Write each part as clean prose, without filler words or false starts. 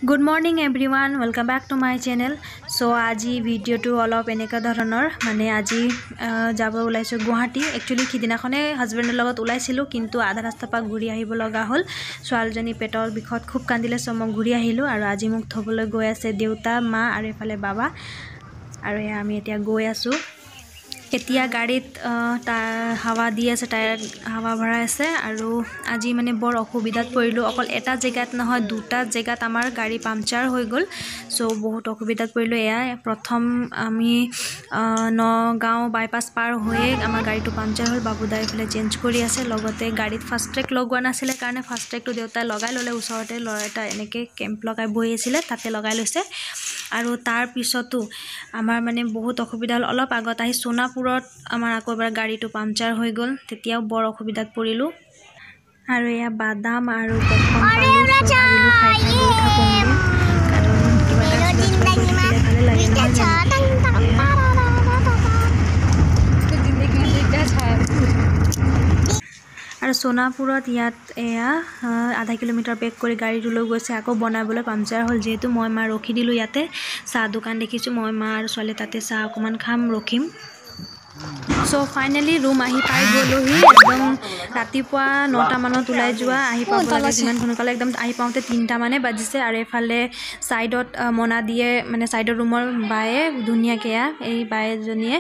Good morning everyone, welcome back to my channel. So আজি ভিডিওটো অলপ এনেকা ধৰণৰ মানে আজি যাব ওলাইছো গুৱাহাটী একচুয়ালি খিদিনাখনে হাজবেণ্ডৰ লগত ওলাইছিলো কিন্তু আধা ৰাস্তা পা ঘূৰি আহিব লগা হ'ল ছোৱালজনী পেটৰ বিষত খুব কান্দিলে সম ঘূৰি আহিলো আৰু আজি মোক থবলৈ গৈ আছে দেউতা মা আৰু এফালে বাবা আৰু আমি এতিয়া গৈ আছো এতিয়া গাড়ীত হাৱা দি আছে টায়াৰ হাৱা ভৰাই আছে আৰু আজি মানে বৰ অসুবিধাত পৰিলো অকল এটা জেগাত নহয় দুটা জেগাত আমাৰ গাড়ী পামচাৰ হৈ গল সো বহুত অসুবিধাত পৰিলো এয়া প্ৰথম আমি নগাঁও বাইপাস পাৰ হৈ আমাৰ গাড়ীটো পামচাৰ হ'ল বাবুদাই ফলে চেঞ্জ কৰি আছে লগতে গাড়ীত ফাষ্ট ট্ৰেক লগোৱা নাছিলে কাৰণে ফাষ্ট ট্ৰেকটো দেউতাই লগাই ললে ওচৰতে লৰাটা এনেকে কেম্প লগাই বহি আছিল তাতে লগাই লৈছে আৰু তাৰ পিছতো আমাৰ মানে বহুত অসুবিধা হ'ল অলপ আগত আহি সোনাপুৰত আমাৰ আকৌবাৰ গাড়ীটো পামচাৰ হৈ গল তেতিয়াও বৰ অসুবিধাত পৰিলো আৰু এয়া বাদাম আৰু পপকৰ্ন পালো ভাবিলো খাই খাই গৈ থাকোঁগে কাৰণ কিবা এটা গৈ থাকিলে ভালে লাগে আৰু সোনাপুৰত ইয়াত এয়া আধা কিলোমিটাৰ বেক কৰি গাড়ীটো লৈ গৈছে আকৌ বনাবলৈ পামচাৰ হ'ল যেহেতু মই মা ৰখি দিলো ইয়াতে চাহ দোকান দেখিছো মই মা আৰু ছোৱালী তাতে চাহ অকমান খাম ৰখিম সো ফাইনালি ৰুম আহি পাই গলোহি একদম ৰাতিপুৱা 9টা মানত ওলাই যোৱা আহি পাব লাগে যিমান সোনকালে একদম আহি পাওঁতে 3টা মানে বাজিছে আৰু এফালে সাইডত মনা দিয়ে মানে সাইডৰ ৰুমৰ বায়ে ধুনিয়াকে এই বায়েজনীয়ে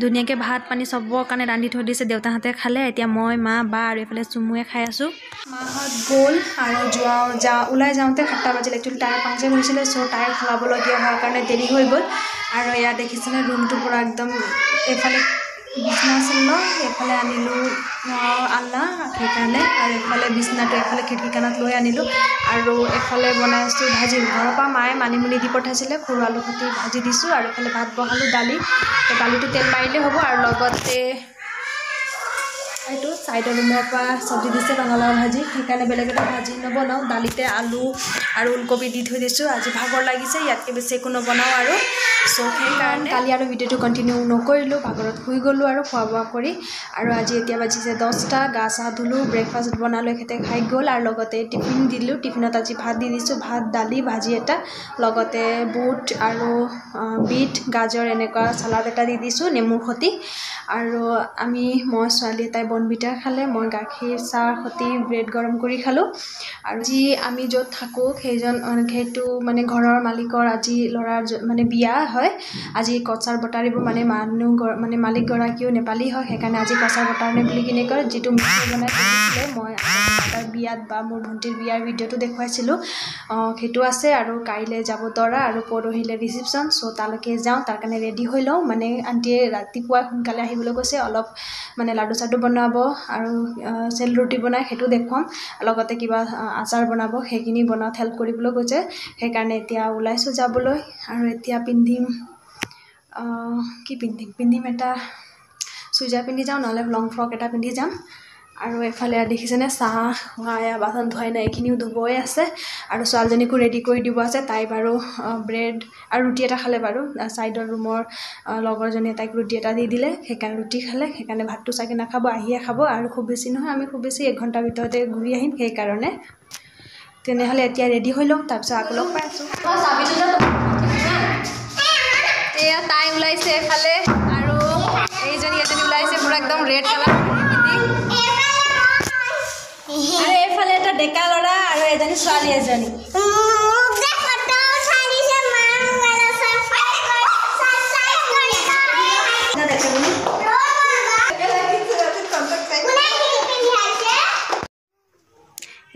ধুনিয়াকে ভাত পানী সবৰ কাৰণে ৰান্ধি থৈ দিছে দেউতাহঁতে খালে এতিয়া মই মা বা আৰু এফালে চুমুৱে খাই আছো মাহত গোল আৰু ওলাই যাওঁতে 7টা বাজিলে একচুয়ালি টায়াৰ পাংচাৰ হৈছিল সো টায়াৰ খলাবলগীয়া হোৱাৰ কাৰণে দেৰি হৈ গল আৰু ইয়া দেখিছেনে ৰুমটো পুৰা একদম এফালে বিছনা আছিল ন এফালে আনিলো আল্লা সেইকাৰণে আৰু এফালে বিছনাটো এফালে খিড়কি কাণত লৈ আনিলো আৰু এফালে বনাইছো ভাজি ঘৰৰ পৰা মায়ে মানিমুনি দি পঠাইছিলে সৰু আলু কাটি ভাজি দিছো আৰু এফালে ভাত বহালো দালিটো তেল মাৰিলে হ'ব আৰু লগতে এইটো সাইডৰ ৰুমৰ পৰা সবজি দিছে ৰঙালাও ভাজি সেইকাৰণে বেলেগ এটা ভাজি নবনাও দালিতে আলু আৰু উলকবি দি থৈ দিছো আজি ভাগৰ লাগিছে ইয়াতকে বেছি একো নবনাও আৰু সো সেইকাৰণে কালি আৰু ভিডিওটো কন্টিনিউ নকৰিলো ভাগৰত শুই গলো আৰু খোৱা বোৱা কৰি আৰু আজি এতিয়া বাজিছে 10টা গা চা ধুলো ব্ৰেকফাষ্ট বনালো এখেতে খাই গল আৰু লগতে টিফিন দিলো টিফিনত আজি ভাত দি দিছো ভাত দালি ভাজি এটা লগতে বুট আৰু বিট গাজৰ এনেকুৱা সালাড এটা দি দিছো নেমুৰ খতি আৰু মই ছোৱালী তাই বনবিটা খালে মই গাখীৰ চাহ খতি ব্ৰেড গৰম কৰি খালো আৰু যি আমি যত থাকো সেইটো মানে ঘৰৰ মালিকৰ আজি লৰাৰ মানে বিয়া হয় আজি কচাৰ বটাৰিব মানে মানে মালিক গৰাকীও নেপালী হয় সেইকাৰণে আজি কচাৰ বটাৰনে বুলি কিনে কয় যেটো মিঠাই বনাই দিছিলে মই তাৰ বিয়াত বা মোৰ ভন্টিৰ বিয়াৰ ভিডিওটো দেখুৱাইছিলো সেইটো আছে আৰু কাইলে যাব দৰা আৰু পৰহিলে ৰিসেপশন সো তালৈকে যাওঁ তাৰ কাৰণে ৰেডি হৈ লওঁ মানে আন্টিয়ে ৰাতিপুৱা সোনকালে আহিবলৈ কৈছে অলপ মানে লাডু চাডু বনাব আৰু চেল ৰুটি বনাই সেইটো দেখুৱাম লগতে কিবা আচাৰ বনাব সেইখিনি বনাত হেল্প কৰিবলৈ কৈছে সেইকাৰণে এতিয়া ওলাইছো যাবলৈ আৰু এতিয়া পিন্ধিম কি পিন্ধিম এটা সুইজাৰ পিন্ধি যাওঁ নহলে লং ফ্ৰক এটা পিন্ধি যাম আৰু এফালে দেখিছেনে চাহ হায়া বাচন ধুৱাই নাই এইখিনিও ধুবই আছে আৰু ছোৱালজনীকো ৰেডি কৰি দিব আছে তাই বাৰু ব্ৰেড আৰু ৰুটি এটা খালে বাৰু সাইডৰ ৰুমৰ লগৰজনীয়ে তাইক ৰুটি এটা দি দিলে সেইকাৰণে ৰুটি খালে সেইকাৰণে ভাতটো চাগে নাখাব আহিয়ে খাব আৰু খুব বেছি নহয় আমি খুব বেছি 1 ঘণ্টাৰ ভিতৰতে ঘূৰি আহিম সেইকাৰণে তেনেহলে এতিয়া ৰেডি হৈ লওঁ তাৰপিছত আকৌ লগ পাই আছো এয়া তাই ওলাইছে এফালে আৰু এইজনী এজনী ওলাইছে পুৰা একদম ৰেড কালাৰ আৰু এফালে এটা ডেকা লৰা আৰু এজনী ছোৱালী এজনী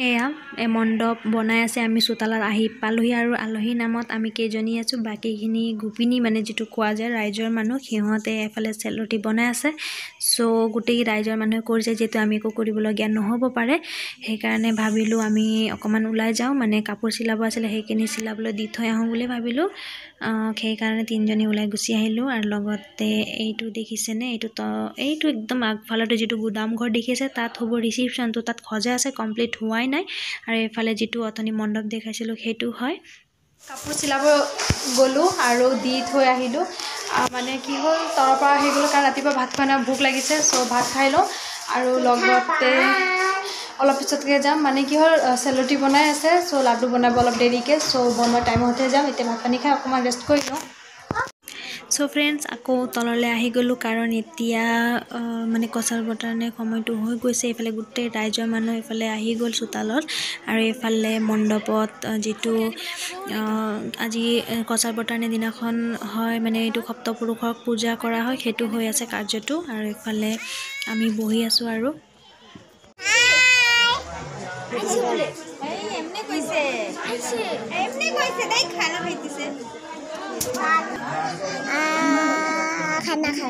এয়া মণ্ডপ বনাই আছে আমি চোতালত আহি পালোহি আৰু আলহী নামত আমি কেইজনী আছো বাকিখিনি গোপিনী মানে যেটো কোৱা যায় ৰাইজৰ মানুহ সিহঁতে এফালে চেলটি বনাই আছে সো গোটেই ৰাইজৰ মানুহে কৰিছে যেটো আমি একো কৰিবলগীয়া নহব পাৰে সেইকাৰণে ভাবিলো আমি অকমান ওলাই যাওঁ মানে কাপোৰ চিলাব আছিল সেইখিনি চিলাবলৈ দি থৈ আহোঁ বুলি ভাবিলো সেইকাৰণে তিনজনী ওলাই গুচি আহিলো আৰু লগতে এইটো দেখিছেনে এইটো একদম আগফালতে যেটো গুদাম ঘৰ দেখিছে তাত হ'ব ৰিসেপশনটো তাত খজা আছে কমপ্লিট হোৱাই নাই আৰু এফালে যেটো অথনি মণ্ডপ দেখাইছিলো সেইটো হয় কাপোৰ চিলাব গলো আৰু দি থৈ আহিলো মানে কি হ'ল তাৰ পৰা আহি গলো কাৰণ ৰাতিপুৱা ভাত খোৱা না ভোক লাগিছে সো ভাত খাই লো আৰু লগতে অলপ পিছতকৈ যাম মানে কি হ'ল চেলটি বনাই আছে চ' লাডু বনাব অলপ দেৰিকৈ চ' বনোৱা টাইমতে যাম এতিয়া ভাত পানী খাই অকণমান ৰেষ্ট কৰি লওঁ চ' ফ্ৰেণ্ডছ আকৌ তললৈ আহি গ'লোঁ কাৰণ এতিয়া মানে কচাল বটানে সময়টো হৈ গৈছে এইফালে গোটেই ৰাইজৰ মানুহ এইফালে আহি গ'ল চোতালত আৰু এইফালে মণ্ডপত যিটো আজি কচাল বটানে দিনাখন হয় মানে এইটো সপ্তপুৰুষক পূজা কৰা হয় সেইটো হৈ আছে কাৰ্যটো আৰু এইফালে আমি বহি আছোঁ আৰু खाना खा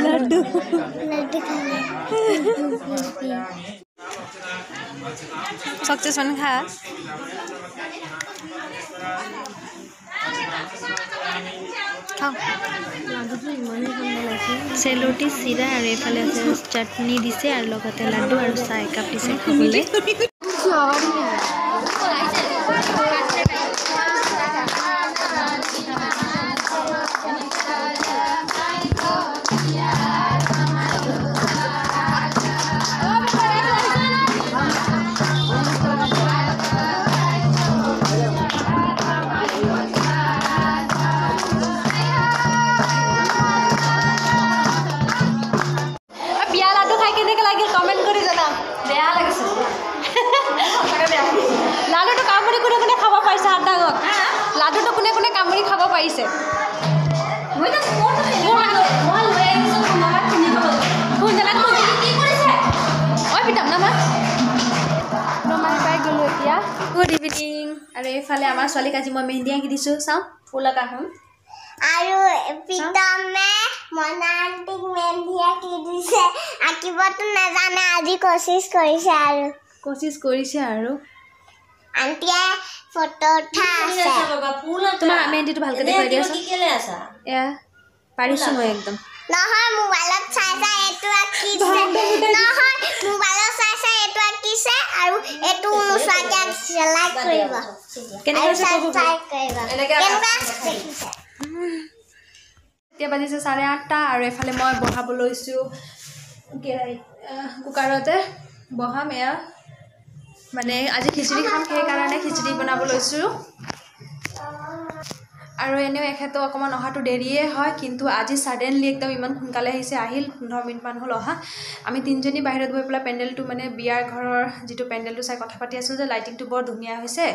लड्डू सक्सेस पनि खा চেলটি চিৰা আৰু এইফালে আছে চাটনি দিছে আৰু লগতে লাডু আৰু চাহ একাপ দিছে খাবলৈ লাডুটো কামুৰি কোনে কোনে খাব পাৰিছে হাত ডাঙত লাডুটো কোনে কোনে কামুৰি খাব পাৰিছে গুড ইভিনিং আৰু এইফালে আমাৰ ছোৱালীক আজি মই মেহেন্দি আঁকি দিছোঁ চাওঁ ফুল আঁকা হ'ম আৰু পিতমে মনান্তিক মেহেন্দি আঁকি দিছে আঁকিবতো নাজানে আজি কোচিছ কৰিছে আৰু আন্টিয়ে ফটো উঠা আছে তোমাৰ মেহেন্দিটো ভালকৈ দেখুৱাই দিয়াচোন এয়া পাৰিছোঁ মই একদম নহয় মোবাইলত চাই চাই এইটো আঁকিছে নহয় মোবাইলত চাই চাই এইটো আঁকিছে আৰু এইটো অনুসাকে আঁকিছে লাইক কৰিব কেনেকৈ দেখিছে এতিয়া বাজিছে 8:30 আৰু এফালে মই বহাব লৈছোঁ কুকাৰতে বহাম এয়া মানে আজি খিচিৰি খাম সেইকাৰণে খিচিৰি বনাব লৈছোঁ আৰু এনেও এখেতো অকণমান অহাটো দেৰিয়ে হয় কিন্তু আজি ছাডেনলি একদম ইমান সোনকালে আহিল 15 মিনিটমান হ'ল অহা আমি তিনিজনী বাহিৰত গৈ পেলাই পেণ্ডেলটো মানে বিয়াৰ ঘৰৰ যিটো পেণ্ডেলটো চাই কথা পাতি আছোঁ যে লাইটিংটো বৰ ধুনীয়া হৈছে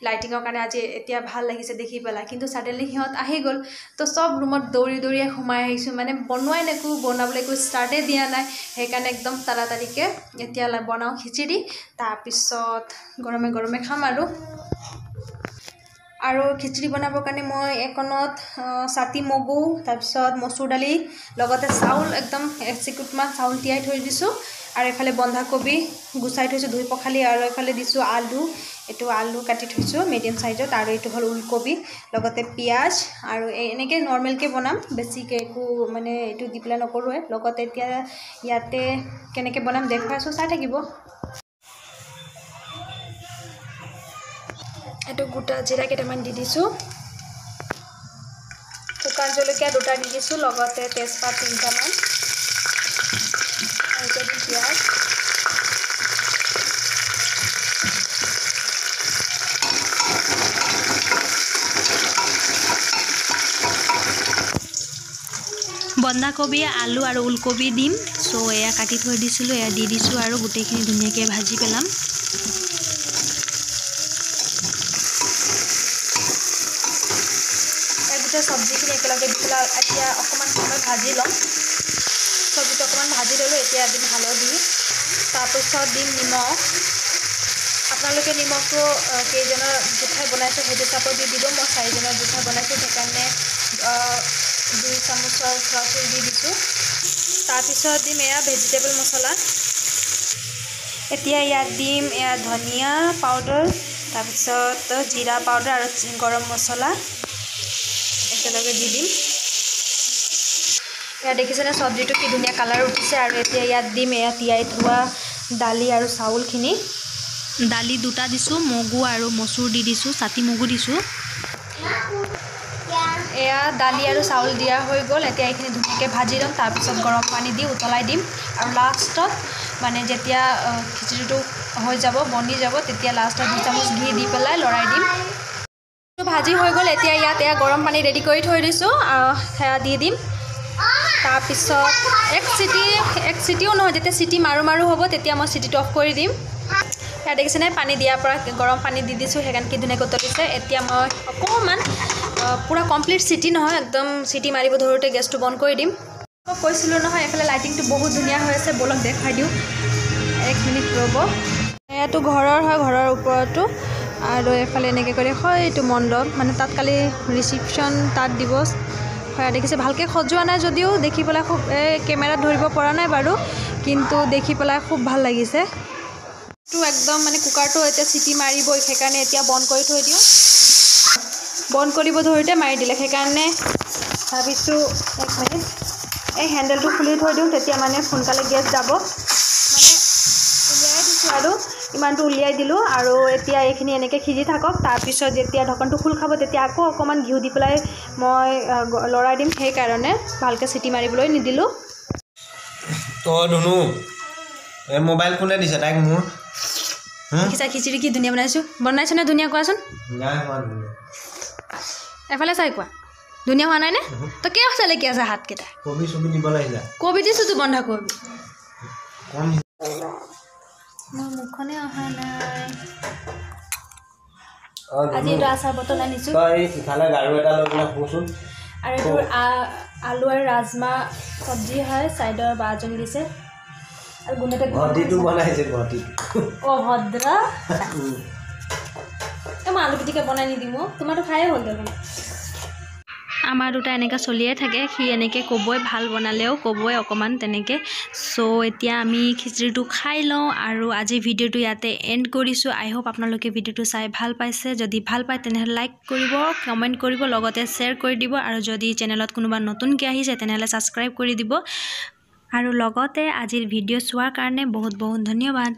লাইটিঙৰ কাৰণে আজি এতিয়া ভাল লাগিছে দেখি পেলাই কিন্তু ছাডেনলি সিহঁত আহি গ'ল তো চব ৰুমত দৌৰিয়ে সোমাই আহিছোঁ মানে বনোৱাই নেকো বনাবলৈ একো ষ্টাৰ্টেই দিয়া নাই সেইকাৰণে একদম তাড়াতাড়িকৈ এতিয়া বনাওঁ খিচিৰি তাৰপিছত গৰমে গৰমে খাম আৰু খিচিৰি বনাবৰ কাৰণে মই একনত ছাতি মগু তাৰপিছত মচুৰ দালি লগতে চাউল একদম এচিকুটমান চাউল তিয়াই থৈ দিছোঁ আৰু এফালে বন্ধাকবি গুচাই থৈছোঁ ধুই পখালি আৰু এফালে দিছোঁ আলু এইটো আলু কাটি থৈছোঁ মিডিয়াম চাইজত আৰু এইটো হ'ল ওলকবি লগতে পিঁয়াজ আৰু এনেকৈ নৰ্মেলকৈ বনাম বেছিকৈ একো মানে এইটো দি পেলাই নকৰোঁৱে লগতে এতিয়া ইয়াতে কেনেকৈ বনাম দেখুৱাইছোঁ চাই থাকিব এইটো গোটা জিৰা কেইটামান দি দিছোঁ শুকান জলকীয়া 2টা দি দিছোঁ লগতে তেজপাত 3টামান আৰু এতিয়া পিঁয়াজ বন্ধাকবি আলু আৰু ওলকবি দিম চ' এয়া কাটি থৈ দিছিলোঁ এয়া দি দিছোঁ আৰু গোটেইখিনি ধুনীয়াকৈ ভাজি পেলাম চব্জিখিনি একেলগে দি পেলাই এতিয়া অকণমান সময় ভাজি ল'ম চব্জিটো অকণমান ভাজি ল'লোঁ এতিয়া দিম হালধি তাৰপিছত দিম নিমখ আপোনালোকে নিমখটো কেইজনৰ জোখাই বনাইছোঁ সেইটো হিচাপত দি দিব মই 4জনৰ জোখাই বনাইছোঁ সেইকাৰণে 2 চামুচৰ খোৱাকৈ দি দিছোঁ তাৰপিছত দিম এয়া ভেজিটেবল মছলা এতিয়া ইয়াত দিম এয়া ধনিয়া পাউডাৰ তাৰপিছত জিৰা পাউডাৰ আৰু গৰম মছলা একেলগে দি দিম ইয়াত দেখিছেনে চব্জিটো কি ধুনীয়া কালাৰ উঠিছে আৰু এতিয়া ইয়াত দিম এয়া তিয়াই থোৱা দালি আৰু চাউলখিনি দালি 2টা দিছোঁ মগু আৰু মচুৰ দি দিছোঁ ছাতি মগু দিছোঁ এয়া দালি আৰু চাউল দিয়া হৈ গ'ল এতিয়া এইখিনি ধুনীয়াকৈ ভালকৈ ভাজি ল'ম তাৰপিছত গৰম পানী দি উতলাই দিম আৰু লাষ্টত মানে যেতিয়া খিচিৰিটো হৈ যাব বনি যাব তেতিয়া লাষ্টত 2 চামুচ ঘি দি পেলাই লৰাই দিম ভাজি হৈ গ'ল এতিয়া ইয়াত গৰম পানী ৰেডি কৰি থৈ দিছোঁ সেয়া দি দিম তাৰপিছত এক চিটিও নহয় যেতিয়া চিটি মাৰো হ'ব তেতিয়া মই চিটিটো অফ কৰি দিম সেয়া দেখিছেনে পানী দিয়াৰ পৰা গৰম পানী দি দিছোঁ সেইকাৰণে কি ধুনীয়াকৈ উতলিছে এতিয়া মই অকণমান পুৰা কমপ্লিট চিটি নহয় একদম চিটি মাৰিব ধৰোঁতে গেছটো বন্ধ কৰি দিম মই কৈছিলোঁ নহয় এইফালে লাইটিংটো বহুত ধুনীয়া হৈ আছে ব'লক দেখাই দিওঁ 1 মিনিট ৰ'ব এয়াতো ঘৰৰ হয় ঘৰৰ ওপৰতো আৰু এফালে এনেকৈ কৰি হয় এইটো মণ্ডপ মানে তাত কালি ৰিচিপশ্যন তাত দিব হয় দেখিছে ভালকৈ সজোৱা নাই যদিও দেখি পেলাই খুব কেমেৰাত ধৰিব পৰা নাই বাৰু কিন্তু দেখি পেলাই খুব ভাল লাগিছে তো একদম মানে কুকাৰটো এতিয়া চিটি মাৰিবই সেইকাৰণে এতিয়া বন্ধ কৰি থৈ দিওঁ বন্ধ কৰিব ধৰোঁতে মাৰি দিলে সেইকাৰণে ভাবিছোঁ 1 মিনিট এই হেণ্ডেলটো খুলি থৈ দিওঁ তেতিয়া মানে সোনকালে গেছ যাব মানে উলিয়াই দিছোঁ আৰু ইমানটো উলিয়াই দিলোঁ আৰু এতিয়া এইখিনি এনেকৈ সিজি থাকক তাৰপিছত যেতিয়া ঢকনটো খোল খাব তেতিয়া আকৌ অকণমান ঘিউ দি পেলাই মই লৰাই দিম সেইকাৰণে ভালকৈ চিটি মাৰিবলৈ নিদিলোঁ তই ধুনু এই মোবাইল কোনে দিছে তাইক মোৰ দেখিছা খিচিৰি কি ধুনীয়া বনাইছোঁ নে ধুনীয়া কোৱাচোন এফালে চাই কোৱা ধুনীয়া হোৱা নাই নে তই কিয় চালে কি আছে হাতকেইটা কবি দিব লাগিলা কবি দিছোঁ তো বন্ধা কৰবি মোৰ মুখনে অহা নাই আজি এইটো আচাৰ বটল আনিছোঁ ইফালে গাৰু এটা লৈ পেলাই শুচোন আৰু এইটো আলু আৰু ৰাজমাহ চব্জি হয় ছাইডৰ বাজনী দিছে আৰু গুণতে ঘটিটো বনাইছে ঘটিটো অভদ্ৰ মই আলু পিটিকা বনাই নিদিম তোমাৰতো খায়ে হ'ল দেখোন আমাৰ দুটা এনেকৈ চলিয়ে থাকে সি এনেকৈ ক'বই ভাল বনালেও ক'বই অকণমান তেনেকৈ চ' এতিয়া আমি খিচিৰিটো খাই লওঁ আৰু আজি ভিডিঅ'টো ইয়াতে এণ্ড কৰিছোঁ আই হোপ আপোনালোকে ভিডিঅ'টো চাই ভাল পাইছে যদি ভাল পায় তেনেহ'লে লাইক কৰিব কমেণ্ট কৰিব লগতে শ্বেয়াৰ কৰি দিব আৰু যদি চেনেলত কোনোবা নতুনকৈ আহিছে তেনেহ'লে ছাবস্ক্ৰাইব কৰি দিব আৰু লগতে আজিৰ ভিডিঅ' চোৱাৰ কাৰণে বহুত বহুত ধন্যবাদ